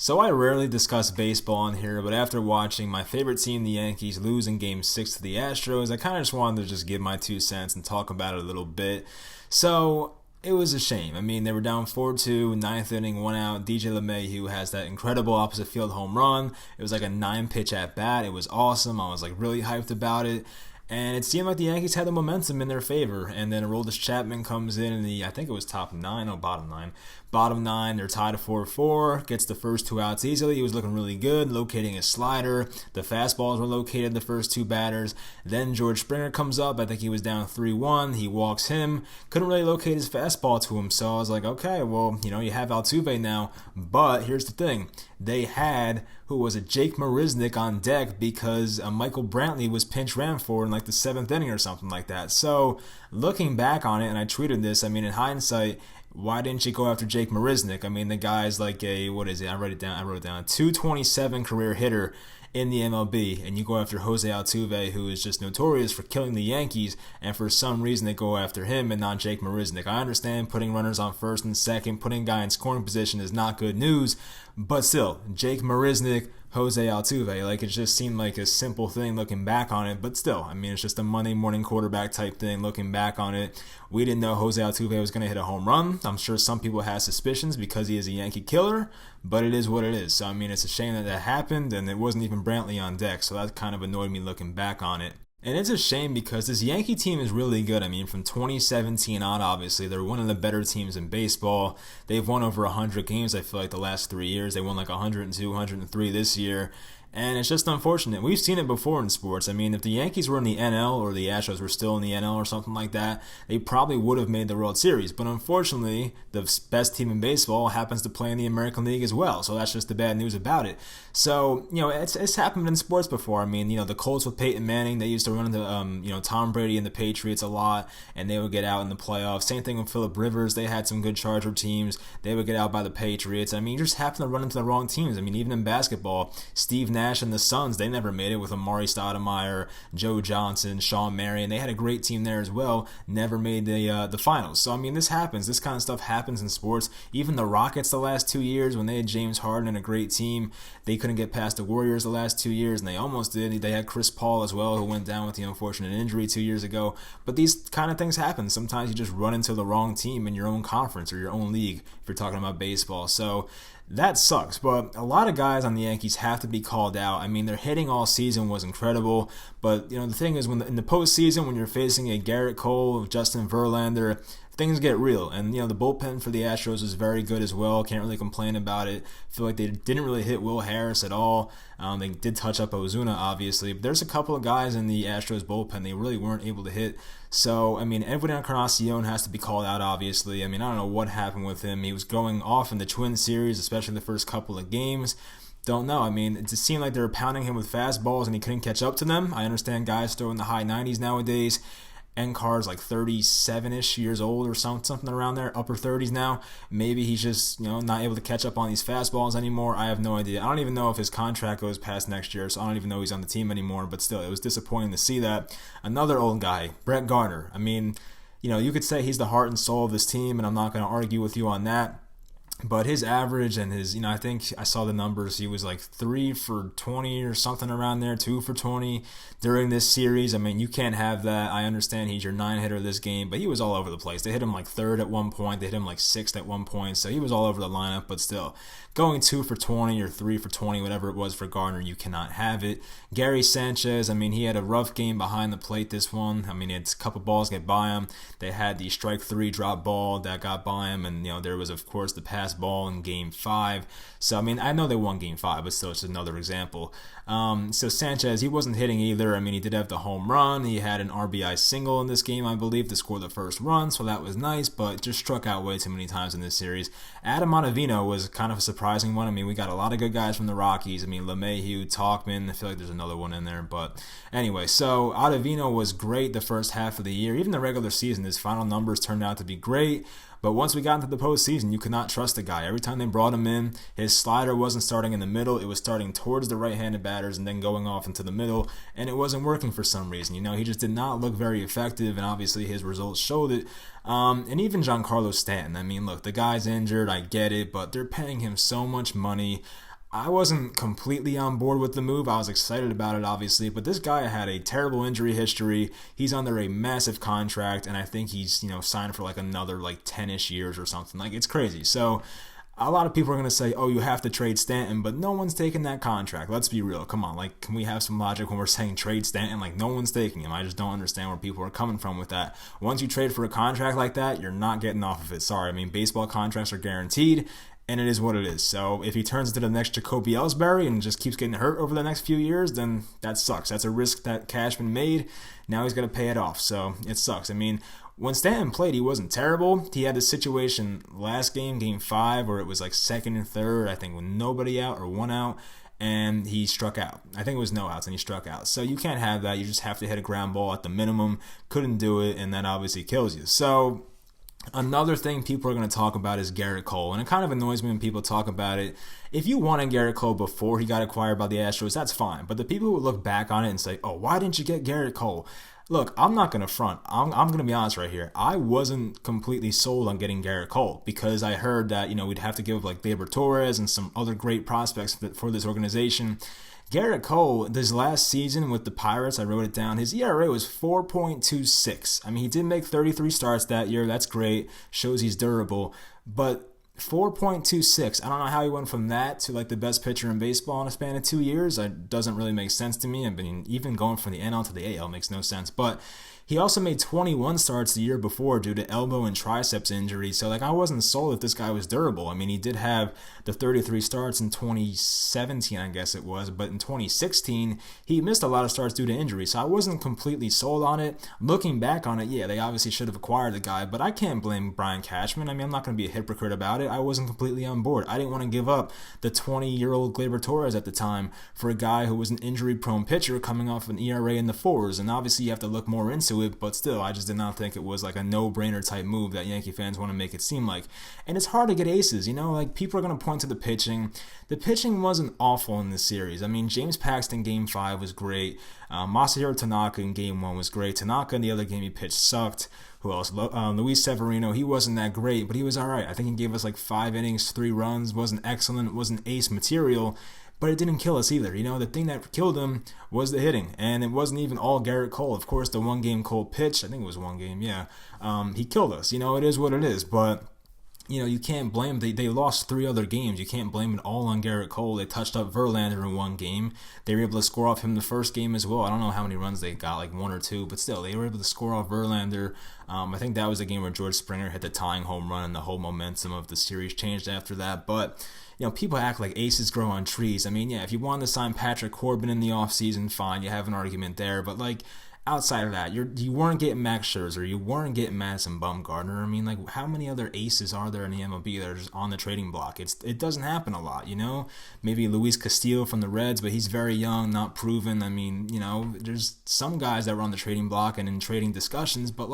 So I rarely discuss baseball on here, but after watching my favorite team, the Yankees, lose in Game 6 to the Astros, I kind of just wanted to just give my 2 cents and talk about it a little bit. So it was a shame. I mean, they were down 4-2, ninth inning, 1 out. DJ LeMahieu has that incredible opposite field home run. It was like a 9-pitch at bat. It was awesome. I was like really hyped about it. And it seemed like the Yankees had the momentum in their favor. And then Aroldis Chapman comes in the, I think it was top 9, no, bottom 9. Bottom 9, they're tied at 4-4, gets the first 2 outs easily. He was looking really good, locating his slider. The fastballs were located, the first 2 batters. Then George Springer comes up. I think he was down 3-1. He walks him. Couldn't really locate his fastball to him. So I was like, okay, well, you have Altuve now. But here's the thing. They had, Jake Marisnick on deck because Michael Brantley was pinch ran for in like the 7th inning or something like that. So looking back on it, and I tweeted this, I mean, in hindsight, why didn't you go after Jake Marisnick? I mean, the guy's like a, what is it? I wrote it down, a 227 career hitter in the MLB, and you go after Jose Altuve, who is just notorious for killing the Yankees, and for some reason they go after him and not Jake Marisnick. I understand putting runners on first and second, putting a guy in scoring position is not good news, but still, Jake Marisnick, Jose Altuve, like it just seemed like a simple thing looking back on it, but still, I mean, it's just a Monday morning quarterback type thing looking back on it. We didn't know Jose Altuve was going to hit a home run. I'm sure some people had suspicions because he is a Yankee killer, but it is what it is. So, I mean, it's a shame that happened, and it wasn't even Brantley on deck, so that kind of annoyed me looking back on it. And it's a shame because this Yankee team is really good. I mean, from 2017 on, obviously, they're one of the better teams in baseball. They've won over 100 games, I feel like, the last 3 years. They won like 102, 103 this year. And it's just unfortunate. We've seen it before in sports. I mean, if the Yankees were in the NL or the Astros were still in the NL or something like that, they probably would have made the World Series. But unfortunately, the best team in baseball happens to play in the American League as well. So that's just the bad news about it. So, it's happened in sports before. I mean, the Colts with Peyton Manning, they used to run into, Tom Brady and the Patriots a lot, and they would get out in the playoffs. Same thing with Phillip Rivers. They had some good Charger teams. They would get out by the Patriots. I mean, you just happen to run into the wrong teams. I mean, even in basketball, Steve Nash and the Suns, they never made it with Amari Stoudemire, Joe Johnson, Sean Marion. They had a great team there as well, never made the finals. So, I mean, this happens. This kind of stuff happens in sports. Even the Rockets the last 2 years, when they had James Harden and a great team, they couldn't get past the Warriors the last 2 years, and they almost did. They had Chris Paul as well, who went down with the unfortunate injury 2 years ago. But these kind of things happen. Sometimes you just run into the wrong team in your own conference or your own league if you're talking about baseball. So that sucks, but a lot of guys on the Yankees have to be called out. I mean, their hitting all season was incredible, but the thing is, in the postseason, when you're facing a Gerrit Cole, Justin Verlander, things get real. And the bullpen for the Astros is very good as well. Can't really complain about it. Feel like they didn't really hit Will Harris at all. They did touch up Ozuna, obviously, but there's a couple of guys in the Astros bullpen they really weren't able to hit. So, I mean, Edwin Encarnacion has to be called out, obviously. I mean, I don't know what happened with him. He was going off in the Twins series, especially the first couple of games. Don't know. I mean, it just seemed like they were pounding him with fastballs and he couldn't catch up to them. I understand guys throw in the high 90s nowadays. Encar's like 37-ish years old or something around there, upper 30s now. Maybe he's just not able to catch up on these fastballs anymore. I have no idea. I don't even know if his contract goes past next year, so I don't even know he's on the team anymore. But still, it was disappointing to see that. Another old guy, Brett Gardner. I mean, you could say he's the heart and soul of this team, and I'm not going to argue with you on that. But his average and his, I think I saw the numbers. He was like 3 for 20 or something around there, 2 for 20 during this series. I mean, you can't have that. I understand he's your 9-hitter this game, but he was all over the place. They hit him like 3rd at one point. They hit him like 6th at one point. So he was all over the lineup, but still, going 2 for 20 or 3 for 20, whatever it was for Gardner, you cannot have it. Gary Sanchez, I mean, he had a rough game behind the plate this one. I mean, he had a couple balls get by him. They had the strike 3 drop ball that got by him, and there was, of course, the pass ball in Game 5. So, I mean, I know they won Game 5, but still, it's another example. So Sanchez, he wasn't hitting either. I mean, he did have the home run. He had an RBI single in this game, I believe, to score the first run, so that was nice, but just struck out way too many times in this series. Adam Ottavino was kind of a surprising one. I mean, we got a lot of good guys from the Rockies. I mean, LeMahieu, Talkman, I feel like there's another one in there, but anyway, so Ottavino was great the first half of the year. Even the regular season, his final numbers turned out to be great. But once we got into the postseason, you could not trust the guy. Every time they brought him in, his slider wasn't starting in the middle. It was starting towards the right-handed batters and then going off into the middle, and it wasn't working for some reason. He just did not look very effective, and obviously his results showed it. And even Giancarlo Stanton. I mean, look, the guy's injured. I get it, but they're paying him so much money. I wasn't completely on board with the move. I was excited about it, obviously, but this guy had a terrible injury history. He's under a massive contract, and I think he's signed for like another like 10-ish years or something. Like, it's crazy. So a lot of people are going to say, oh, you have to trade Stanton, but no one's taking that contract. Let's be real. Come on. Like, can we have some logic when we're saying trade Stanton? Like, no one's taking him. I just don't understand where people are coming from with that. Once you trade for a contract like that, you're not getting off of it. Sorry. I mean, baseball contracts are guaranteed, and it is what it is. So if he turns into the next Jacoby Ellsbury and just keeps getting hurt over the next few years, then that sucks. That's a risk that Cashman made. Now he's going to pay it off. So it sucks. I mean, when Stanton played, he wasn't terrible. He had a situation last game, game 5, where it was like second and third, I think, with nobody out or one out, and he struck out. I think it was no outs, and he struck out. So you can't have that. You just have to hit a ground ball at the minimum. Couldn't do it, and that obviously kills you. So another thing people are going to talk about is Gerrit Cole, and it kind of annoys me when people talk about it. If you wanted Gerrit Cole before he got acquired by the Astros, that's fine. But the people who look back on it and say, oh, why didn't you get Gerrit Cole? Look, I'm not going to front. I'm going to be honest right here. I wasn't completely sold on getting Gerrit Cole because I heard that, we'd have to give like Gleyber Torres and some other great prospects for this organization. Gerrit Cole, this last season with the Pirates, I wrote it down, his ERA was 4.26. I mean, he did make 33 starts that year. That's great. Shows he's durable. But 4.26, I don't know how he went from that to like the best pitcher in baseball in a span of 2 years. It doesn't really make sense to me. I mean, even going from the NL to the AL makes no sense. But he also made 21 starts the year before due to elbow and triceps injuries. So, I wasn't sold that this guy was durable. I mean, he did have the 33 starts in 2017, I guess it was. But in 2016, he missed a lot of starts due to injury. So I wasn't completely sold on it. Looking back on it, yeah, they obviously should have acquired the guy. But I can't blame Brian Cashman. I mean, I'm not going to be a hypocrite about it. I wasn't completely on board. I didn't want to give up the 20-year-old Gleyber Torres at the time for a guy who was an injury-prone pitcher coming off an ERA in the 4s. And obviously, you have to look more into it, but still, I just did not think it was like a no-brainer type move that Yankee fans want to make it seem like. And it's hard to get aces, people are going to point to the pitching. The pitching wasn't awful in this series. I mean, James Paxton Game 5 was great. Masahiro Tanaka in Game 1 was great. Tanaka in the other game he pitched sucked. Who else? Luis Severino, he wasn't that great, but he was all right. I think he gave us like 5 innings, 3 runs, wasn't excellent, wasn't ace material, but it didn't kill us either. The thing that killed him was the hitting, and it wasn't even all Gerrit Cole. Of course, the one game Cole pitched, I think it was one game, yeah, he killed us. It is what it is, but you can't blame. They lost 3 other games. You can't blame it all on Gerrit Cole. They touched up Verlander in one game. They were able to score off him the first game as well. I don't know how many runs they got, like 1 or 2, but still, they were able to score off Verlander. I think that was the game where George Springer hit the tying home run, and the whole momentum of the series changed after that. But people act like aces grow on trees. I mean, yeah, if you wanted to sign Patrick Corbin in the offseason, fine, you have an argument there. But outside of that, you weren't getting Max Scherzer, you weren't getting Madison Bumgarner. I mean, how many other aces are there in the MLB that are just on the trading block? It doesn't happen a lot, Maybe Luis Castillo from the Reds, but he's very young, not proven. I mean, there's some guys that were on the trading block and in trading discussions, but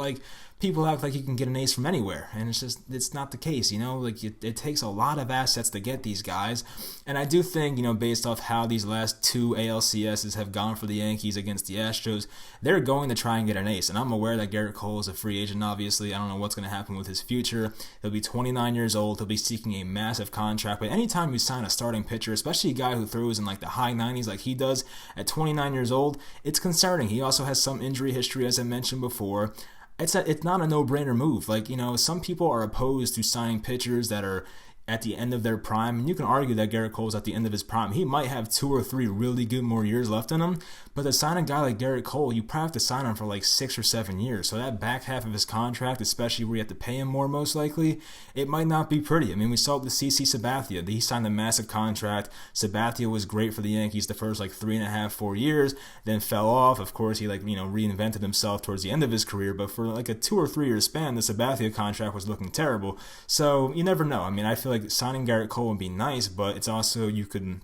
people act like you can get an ace from anywhere, and it's not the case, it takes a lot of assets to get these guys, and I do think, based off how these last 2 ALCSs have gone for the Yankees against the Astros, they're going to try and get an ace, and I'm aware that Gerrit Cole is a free agent, obviously. I don't know what's going to happen with his future. He'll be 29 years old, he'll be seeking a massive contract, but anytime you sign a starting pitcher, especially a guy who throws in the high 90s like he does at 29 years old, it's concerning. He also has some injury history, as I mentioned before. It's not a no-brainer move. Some people are opposed to signing pitchers that are at the end of their prime, and you can argue that Gerrit Cole's at the end of his prime. He might have 2 or 3 really good more years left in him, but to sign a guy like Gerrit Cole, you probably have to sign him for 6 or 7 years. So that back half of his contract, especially where you have to pay him more most likely, it might not be pretty. I mean, we saw it with CC Sabathia. He signed a massive contract. Sabathia was great for the Yankees the first 3.5, 4 years, then fell off. Of course, he reinvented himself towards the end of his career, but for a 2 or 3 year span, the Sabathia contract was looking terrible. So you never know. I mean, I feel like signing Gerrit Cole would be nice, but it's also, you could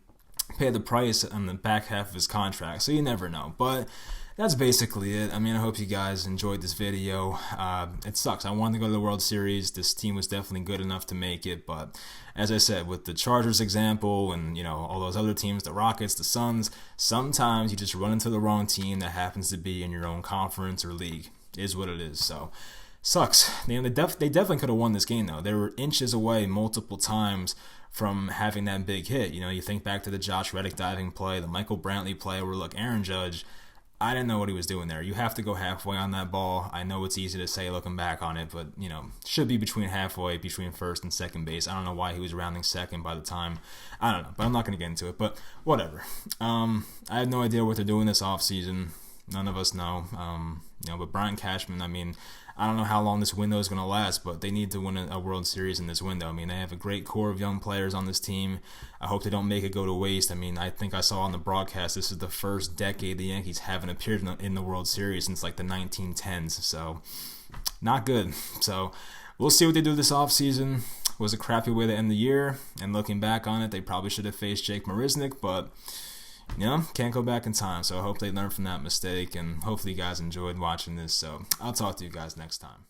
pay the price on the back half of his contract, so you never know. But that's basically it. I mean, I hope you guys enjoyed this video. It sucks. I wanted to go to the World Series. This team was definitely good enough to make it, but as I said, with the Chargers example and all those other teams, the Rockets, the Suns, sometimes you just run into the wrong team that happens to be in your own conference or league. It is what it is. So sucks. They definitely could have won this game, though. They were inches away multiple times from having that big hit. You know, you think back to the Josh Reddick diving play, the Michael Brantley play, where look, Aaron Judge, I didn't know what he was doing there. You have to go halfway on that ball. I know it's easy to say looking back on it, but, you know, should be between halfway, between first and second base. I don't know why he was rounding second by the time. I don't know, but I'm not going to get into it, but whatever. I have no idea what they're doing this offseason. None of us know. You know, but Brian Cashman, I mean, I don't know how long this window is going to last, but they need to win a World Series in this window. I mean, they have a great core of young players on this team. I hope they don't make it go to waste. I mean, I think I saw on the broadcast this is the first decade the Yankees haven't appeared in the World Series since like the 1910s, so not good. So we'll see what they do this offseason. It was a crappy way to end the year, and looking back on it, they probably should have faced Jake Marisnick, but you know, can't go back in time. So I hope they learn from that mistake, and hopefully you guys enjoyed watching this. So I'll talk to you guys next time.